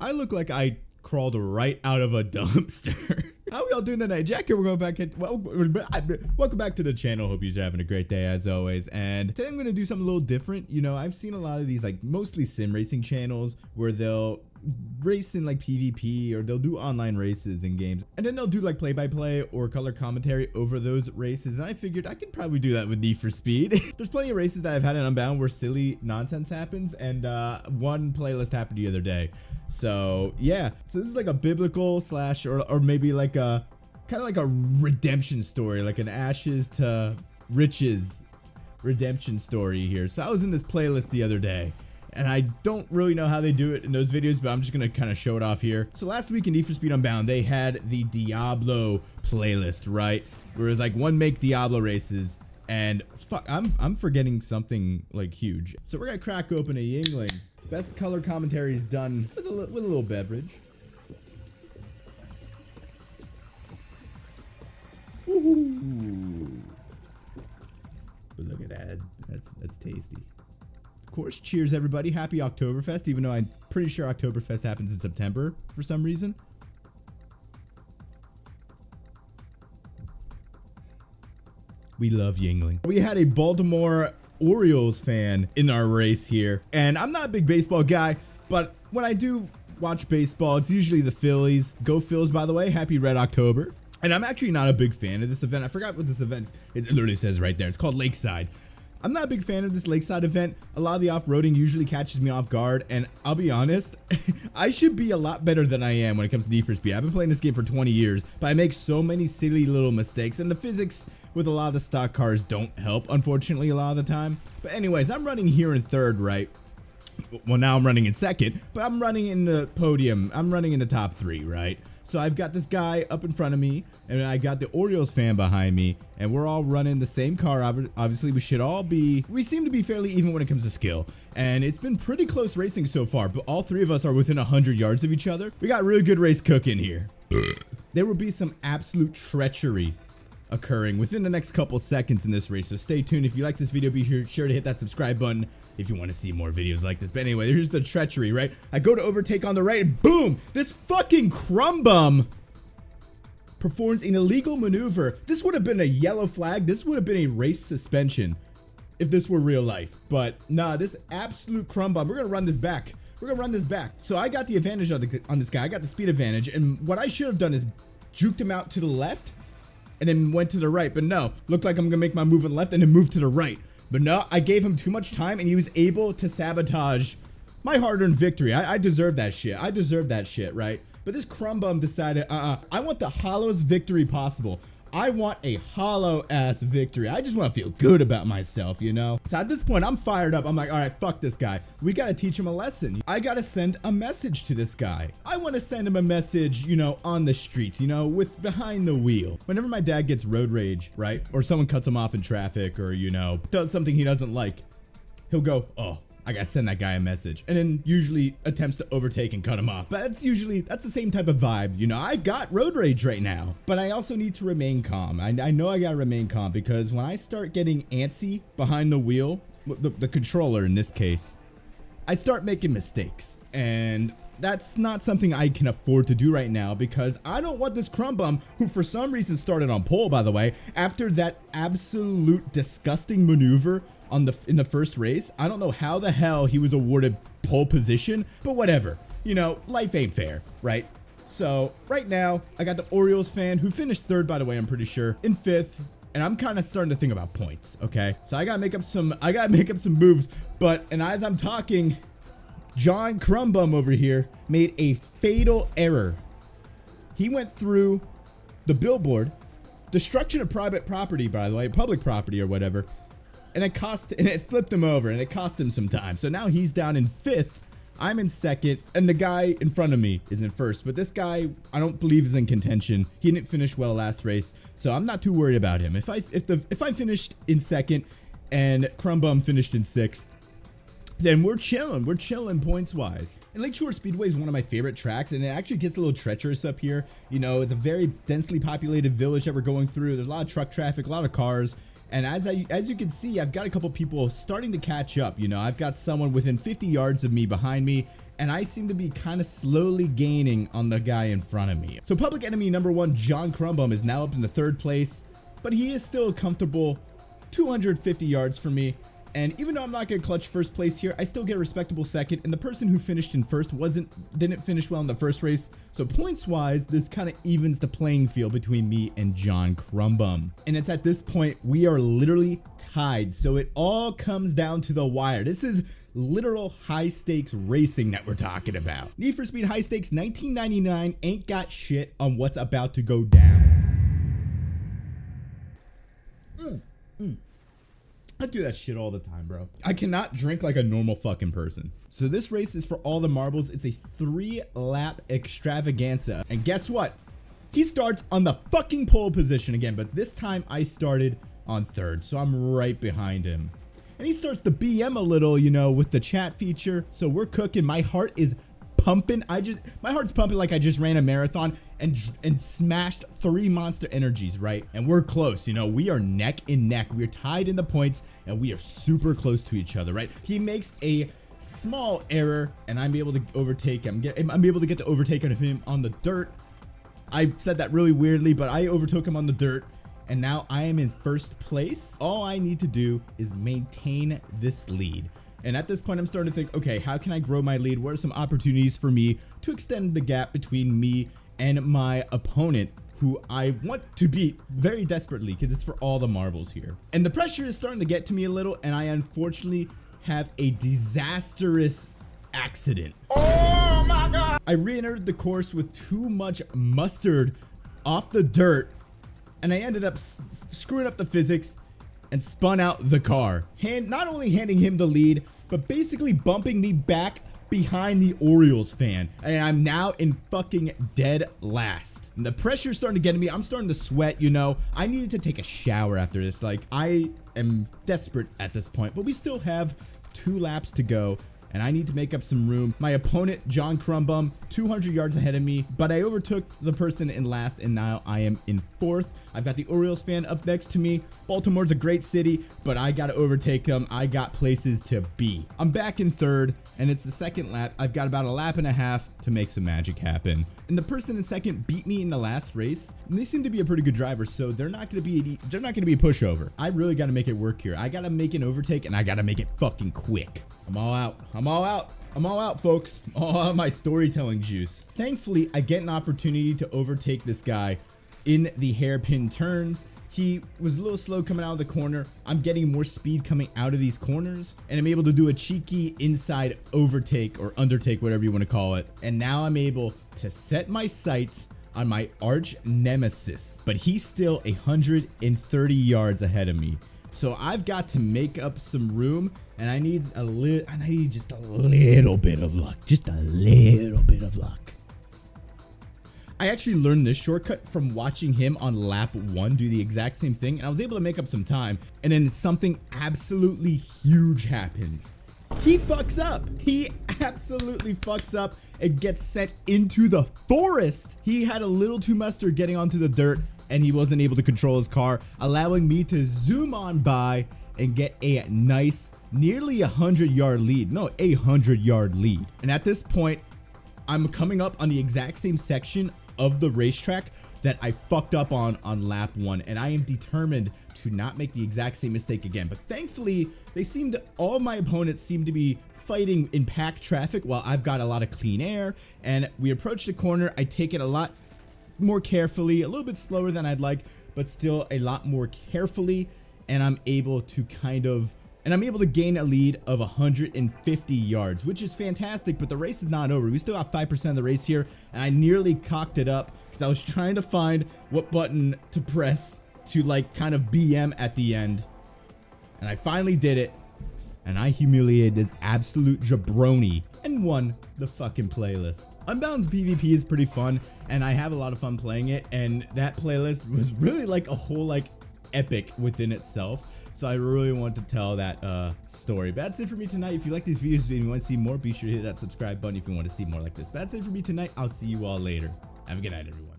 I look like I crawled right out of a dumpster. How are we all doing tonight? Jack here. We're going back at, welcome back to the channel. Hope you're having a great day as always. And today I'm going to do something a little different. You know, I've seen a lot of these like mostly sim racing channels where they'll race in like PvP or they'll do online races in games, and then they'll do like play-by-play or color commentary over those races. And I figured I could probably do that with Need for Speed. There's plenty of races that I've had in Unbound where silly nonsense happens, and one playlist happened the other day. So yeah, so this is like a biblical slash or maybe like a kind of like a redemption story, like an ashes to riches redemption story here. So I was in this playlist the other day, and I don't really know how they do it in those videos, but I'm just gonna kind of show it off here. So last week in Need for Speed Unbound, they had the Diablo playlist, right? Where it was like one make Diablo races, and fuck, I'm forgetting something like huge. So we're gonna crack open a Yingling. Best color commentary is done with a little beverage. Ooh. But look at that, that's tasty. Of course, cheers everybody. Happy Oktoberfest, even though I'm pretty sure Oktoberfest happens in September for some reason. We love Yingling. We had a Baltimore Orioles fan in our race here, and I'm not a big baseball guy, but when I do watch baseball, it's usually the Phillies. Go Phils, by the way. Happy Red October. And I'm actually not a big fan of this event. I forgot what this event, it literally says right there. It's called Lakeside. I'm not a big fan of this Lakeside event. A lot of the off-roading usually catches me off guard, and I'll be honest, I should be a lot better than I am when it comes to Need for Speed. I've been playing this game for 20 years, but I make so many silly little mistakes, and the physics with a lot of the stock cars don't help, unfortunately, a lot of the time. But anyways, I'm running here in third, right? Well, now I'm running in second, but I'm running in the podium. I'm running in the top three, right? So I've got this guy up in front of me, and I got the Orioles fan behind me, and we're all running the same car. Obviously, we seem to be fairly even when it comes to skill, and it's been pretty close racing so far, but all three of us are within 100 yards of each other. We got really good race cooking here. There will be some absolute treachery occurring within the next couple seconds in this race, so stay tuned. If you like this video, be sure to hit that subscribe button if you want to see more videos like this. But anyway, here's the treachery, right? I go to overtake on the right, and boom, this fucking crumb bum performs an illegal maneuver. This would have been a yellow flag. This would have been a race suspension if this were real life. But nah, this absolute crumb bum. We're gonna run this back. So I got the advantage on this guy. I got the speed advantage, and what I should have done is juked him out to the left and then went to the right. But no, looked like I'm gonna make my move on the left and then move to the right. But no, I gave him too much time, and he was able to sabotage my hard-earned victory. I deserve that shit. I deserve that shit, right? But this crumb bum decided, I want the hollowest victory possible. I want a hollow-ass victory. I just want to feel good about myself, you know? So at this point, I'm fired up. I'm like, all right, fuck this guy. We got to teach him a lesson. I got to send a message to this guy. I want to send him a message, you know, on the streets, you know, with behind the wheel. Whenever my dad gets road rage, right? Or someone cuts him off in traffic, or, you know, does something he doesn't like, he'll go, oh, I gotta send that guy a message, and then usually attempts to overtake and cut him off. But that's the same type of vibe. You know, I've got road rage right now, but I also need to remain calm. I know I gotta remain calm, because when I start getting antsy behind the wheel, the controller in this case, I start making mistakes, and that's not something I can afford to do right now, because I don't want this crumb bum, who for some reason started on pole, by the way, after that absolute disgusting maneuver in the first race. I don't know how the hell he was awarded pole position, but whatever. You know, life ain't fair, right? So right now, I got the Orioles fan, who finished third, by the way, I'm pretty sure, in fifth, and I'm kind of starting to think about points, okay? So I gotta make up some moves, and as I'm talking, John Crumbum over here made a fatal error. He went through the billboard, destruction of private property, by the way, public property or whatever, and it flipped him over, and it cost him some time. So now he's down in fifth, I'm in second, and the guy in front of me is in first. But this guy, I don't believe, is in contention. He didn't finish well last race, so I'm not too worried about him. If I finished in second and Crumbum finished in sixth, then we're chilling points wise. And Lakeshore Speedway is one of my favorite tracks, and it actually gets a little treacherous up here. You know, it's a very densely populated village that we're going through. There's a lot of truck traffic, a lot of cars. And as you can see, I've got a couple people starting to catch up. You know, I've got someone within 50 yards of me behind me, and I seem to be kind of slowly gaining on the guy in front of me. So public enemy number 1, John Crumbum, is now up in the 3rd place, but he is still a comfortable 250 yards from me. And even though I'm not going to clutch 1st place here, I still get a respectable 2nd. And the person who finished in 1st didn't finish well in the 1st race. So points wise, this kind of evens the playing field between me and John Crumbum. And it's at this point, we are literally tied. So it all comes down to the wire. This is literal high stakes racing that we're talking about. Need for Speed High Stakes 1999 ain't got shit on what's about to go down. I do that shit all the time, bro. I cannot drink like a normal fucking person. So this race is for all the marbles. It's a 3-lap extravaganza. And guess what? He starts on the fucking pole position again, but this time I started on 3rd, so I'm right behind him. And he starts to BM a little, you know, with the chat feature. So we're cooking. My heart is pumping. My heart's pumping like I just ran a marathon and smashed 3 Monster Energies, right? And we're close, you know, we are neck and neck. We're tied in the points and we are super close to each other, right? He makes a small error and I'm able to overtake him. I'm able to get the overtake of him on the dirt. I said that really weirdly, but I overtook him on the dirt. And now I am in 1st place. All I need to do is maintain this lead. And at this point, I'm starting to think, okay, how can I grow my lead? What are some opportunities for me to extend the gap between me and my opponent, who I want to beat very desperately because it's for all the marbles here. And the pressure is starting to get to me a little, and I unfortunately have a disastrous accident. Oh my God! I re-entered the course with too much mustard off the dirt, and I ended up screwing up the physics and spun out the car. Not only handing him the lead, but basically bumping me back behind the Orioles fan. And I'm now in fucking dead last. And the pressure's starting to get to me. I'm starting to sweat, you know. I needed to take a shower after this. Like, I am desperate at this point, but we still have 2 laps to go. And I need to make up some room. My opponent, John Crumbum, 200 yards ahead of me, but I overtook the person in last, and now I am in 4th. I've got the Orioles fan up next to me. Baltimore's a great city, but I got to overtake them. I got places to be. I'm back in 3rd, and it's the 2nd lap. I've got about a lap and a half to make some magic happen. And the person in 2nd beat me in the last race, and they seem to be a pretty good driver, so they're not going to be a pushover. I really got to make it work here. I got to make an overtake, and I got to make it fucking quick. I'm all out. I'm all out, folks. All out of my storytelling juice. Thankfully, I get an opportunity to overtake this guy in the hairpin turns. He was a little slow coming out of the corner. I'm getting more speed coming out of these corners, and I'm able to do a cheeky inside overtake or undertake, whatever you want to call it. And now I'm able to set my sights on my arch nemesis, but he's still 130 yards ahead of me. So I've got to make up some room, and I need just a little bit of luck. Just a little bit of luck. I actually learned this shortcut from watching him on lap 1 do the exact same thing, and I was able to make up some time, and then something absolutely huge happens. He fucks up. He absolutely fucks up and gets sent into the forest. He had a little too mustard getting onto the dirt, and he wasn't able to control his car, allowing me to zoom on by and get a nice nearly 100-yard lead. No, 100-yard lead. And at this point, I'm coming up on the exact same section of the racetrack that I fucked up on lap 1, and I am determined to not make the exact same mistake again. But thankfully, all my opponents seem to be fighting in packed traffic while I've got a lot of clean air. And we approach the corner. I take it a lot more carefully, a little bit slower than I'd like, but still a lot more carefully, and I'm able to gain a lead of 150 yards, which is fantastic. But the race is not over. We still have 5% of the race here, and I nearly cocked it up because I was trying to find what button to press to like kind of BM at the end, and I finally did it, and I humiliated this absolute jabroni and won the fucking playlist. Unbound's PvP is pretty fun, and I have a lot of fun playing it, and that playlist was really like a whole like epic within itself. So I really want to tell that story. But that's it for me tonight. If you like these videos and you want to see more, be sure to hit that subscribe button if you want to see more like this. But that's it for me tonight. I'll see you all later. Have a good night, everyone.